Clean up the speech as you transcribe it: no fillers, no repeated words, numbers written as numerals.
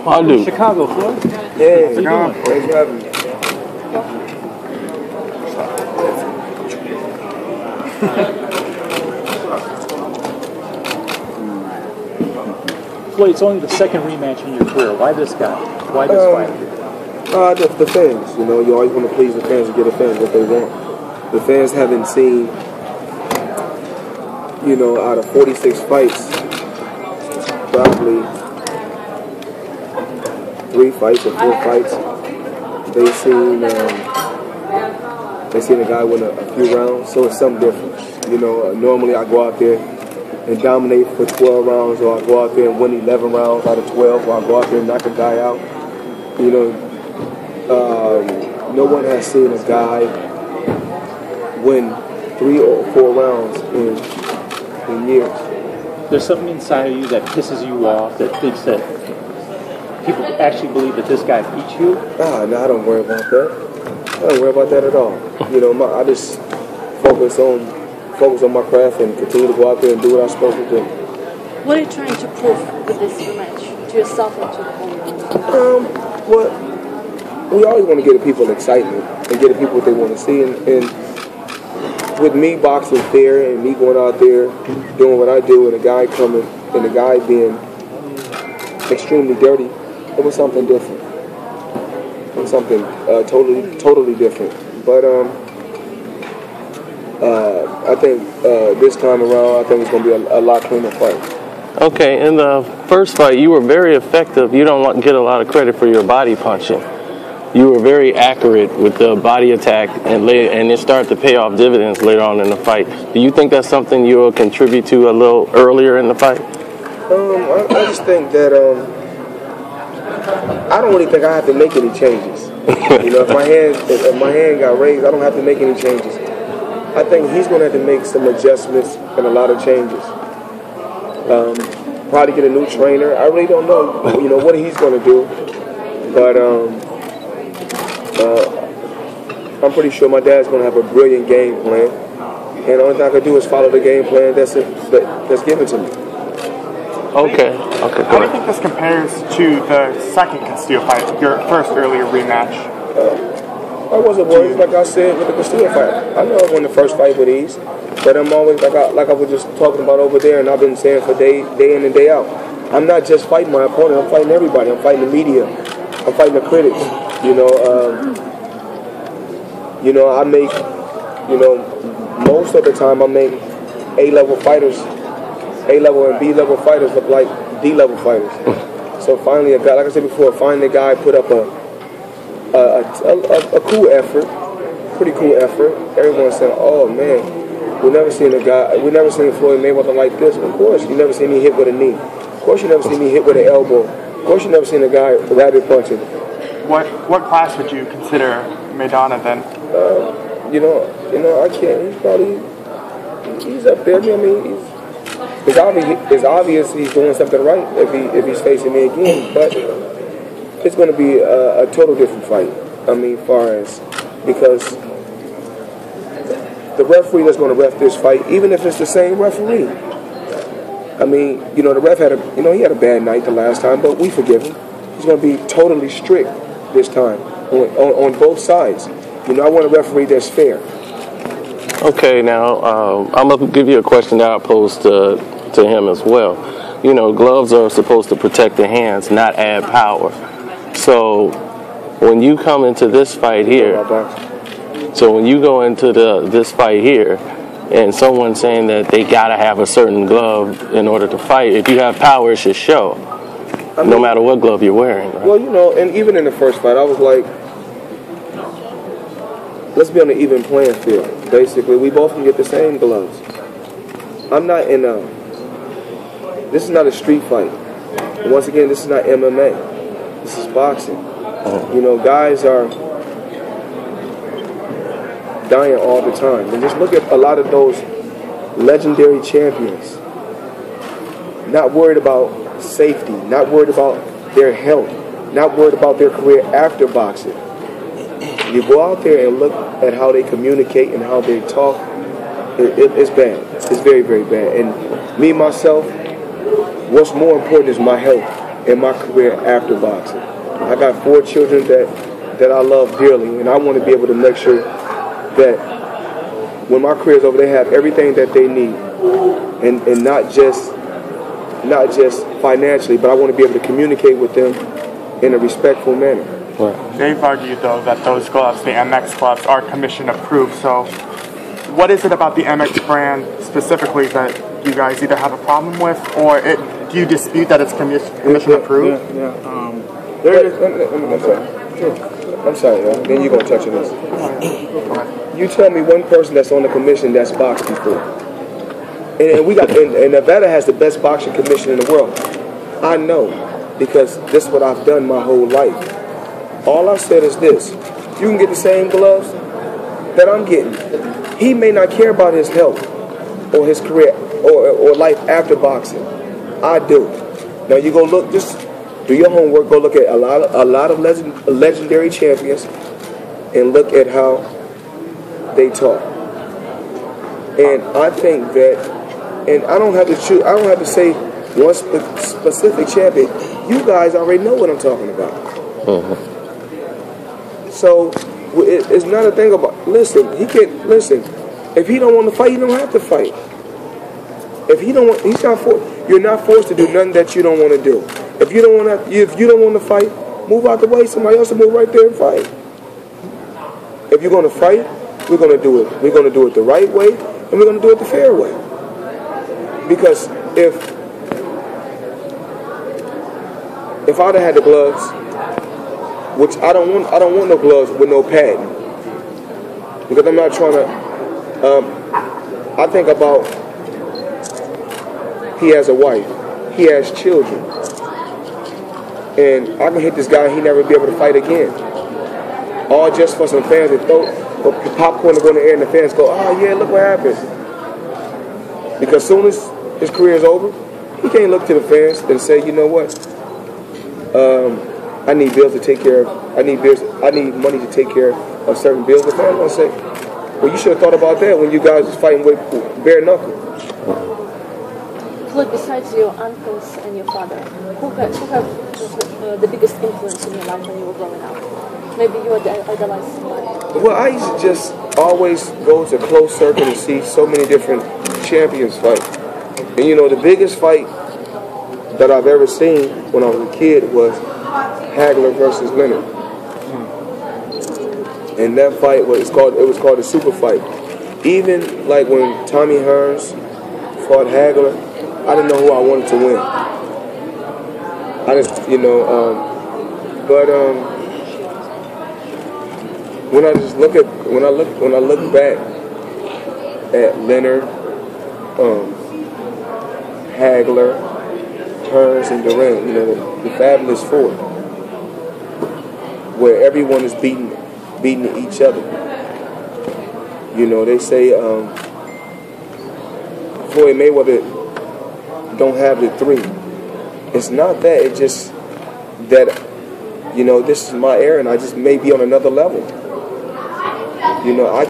I do. Chicago, Floyd. Yeah, Chicago. Thanks for having me. Floyd, it's only the second rematch in your career. Why this guy? Why this fight? The fans. You know, you always want to please the fans and get the fans what they want. The fans haven't seen, you know, out of 46 fights, probably 3 fights or 4 fights, they've seen a guy win a few rounds, so it's something different. You know, normally I go out there and dominate for 12 rounds, or I go out there and win 11 rounds out of 12, or I go out there and knock a guy out. You know, no one has seen a guy win 3 or 4 rounds in years. There's something inside of you that pisses you off, that thinks that people actually believe that this guy beat you? No, I don't worry about that. I don't worry about that at all. You know, I just focus on my craft and continue to go out there and do what I'm supposed to do. What are you trying to prove with this rematch to yourself and to the whole world? Well, we always want to give the people excitement and give the people what they want to see. And with me boxing fair and me going out there doing what I do, and a guy coming and the guy being extremely dirty, it was something different. It was something totally different. But I think this time around, I think it's going to be a lot cleaner fight. Okay, in the first fight, you were very effective. You don't get a lot of credit for your body punching. You were very accurate with the body attack, and it started to pay off dividends later on in the fight. Do you think that's something you will contribute to a little earlier in the fight? I just think that I don't really think I have to make any changes. You know, if my hand got raised, I don't have to make any changes. I think he's going to have to make some adjustments and a lot of changes. Probably get a new trainer. I really don't know, you know, what he's going to do. But I'm pretty sure my dad's going to have a brilliant game plan. And the only thing I can do is follow the game plan that's given to me. Okay. How do you think this compares to the second Castillo fight, your first earlier rematch? I wasn't worried, like I said, with the Castillo fight. I know I won the first fight with ease, but I'm always, like I was just talking about over there, and I've been saying for day in and day out, I'm not just fighting my opponent, I'm fighting everybody. I'm fighting the media. I'm fighting the critics. I make, most of the time I make A-level fighters, A-level and B-level fighters look like D-level fighters. So finally, a guy, like I said before, finally a guy put up a cool effort, pretty cool effort. Everyone's saying, "Oh man, we never seen Floyd Mayweather like this." Of course, you never seen me hit with a knee. Of course, you never seen me hit with an elbow. Of course, you never seen a guy rabbit punching. What class would you consider Maidana then? I can't. He's up there. I mean, it's obvious he's doing something right if he's facing me again, but it's going to be a total different fight. I mean, because the referee that's going to ref this fight, even if it's the same referee, I mean, the ref he had a bad night the last time, but we forgive him. He's going to be totally strict this time on both sides. I want a referee that's fair. Okay, now I'm going to give you a question that I posed to him as well. Gloves are supposed to protect the hands, not add power. So when you come into this fight here, this fight here, and someone saying that they gotta have a certain glove in order to fight, if you have power, it should show. No matter what glove you're wearing. Right? Well, and even in the first fight, I was like, let's be on an even playing field. Basically, we both can get the same gloves. I'm not in this is not a street fight. Once again, this is not MMA. This is boxing. Guys are dying all the time. And just look at a lot of those legendary champions. Not worried about safety, not worried about their health, not worried about their career after boxing. You go out there and look at how they communicate and how they talk, it's bad. It's very, very bad. And me, myself, what's more important is my health. in my career after boxing. I got 4 children that I love dearly, and I want to be able to make sure that when my career is over, they have everything that they need, and not just financially, but I want to be able to communicate with them in a respectful manner. They've argued, though, that those gloves, the MX gloves, are commission approved. So what is it about the MX brand specifically that you guys either have a problem with, or do you dispute that it's commission approved? I'm sorry, then you're going to touch on this. You tell me one person that's on the commission that's boxed before. And Nevada has the best boxing commission in the world. I know, because this is what I've done my whole life. All I've said is this: you can get the same gloves that I'm getting. He may not care about his health or his career or life after boxing. I do. Now you go look, just do your homework. Go look at a lot of legendary champions and look at how they talk. And I think that, and I don't have to choose. I don't have to say one specific champion. You guys already know what I'm talking about. So it's not a thing about. Listen, he can't listen. If he don't want to fight, he don't have to fight. If he don't want, he's not forced. You're not forced to do nothing that you don't want to do. If you don't want to fight, move out the way. Somebody else will move right there and fight. If you're going to fight, we're going to do it. We're going to do it the right way, and we're going to do it the fair way. Because if I'd have had the gloves, which I don't want no gloves with no padding, because I'm not trying to. I think about, he has a wife, he has children, and I can hit this guy, he never be able to fight again. All just for some fans to throw popcorn to go in the air, and the fans go, "Oh yeah, look what happened." Because as soon as his career is over, he can't look to the fans and say, "You know what? I need bills to take care of. I need money to take care of certain bills." The fans gonna say, "Well, you should have thought about that when you guys was fighting with bare knuckle." Floyd, besides your uncles and your father, who have the biggest influence in your life when you were growing up? Maybe you idolized somebody. Well, I used to just always go to close circle and see so many different champions fight. And you know, the biggest fight that I've ever seen when I was a kid was Hagler versus Leonard. And that fight was called a super fight. Even like when Tommy Hearns fought Hagler, I didn't know who I wanted to win. I just, when I look back at Leonard, Hagler, Hearns, and Durant, the Fabulous Four, where everyone is beating each other. They say Floyd Mayweather don't have the 3. It's not that. It's just that, this is my era, and I just may be on another level. I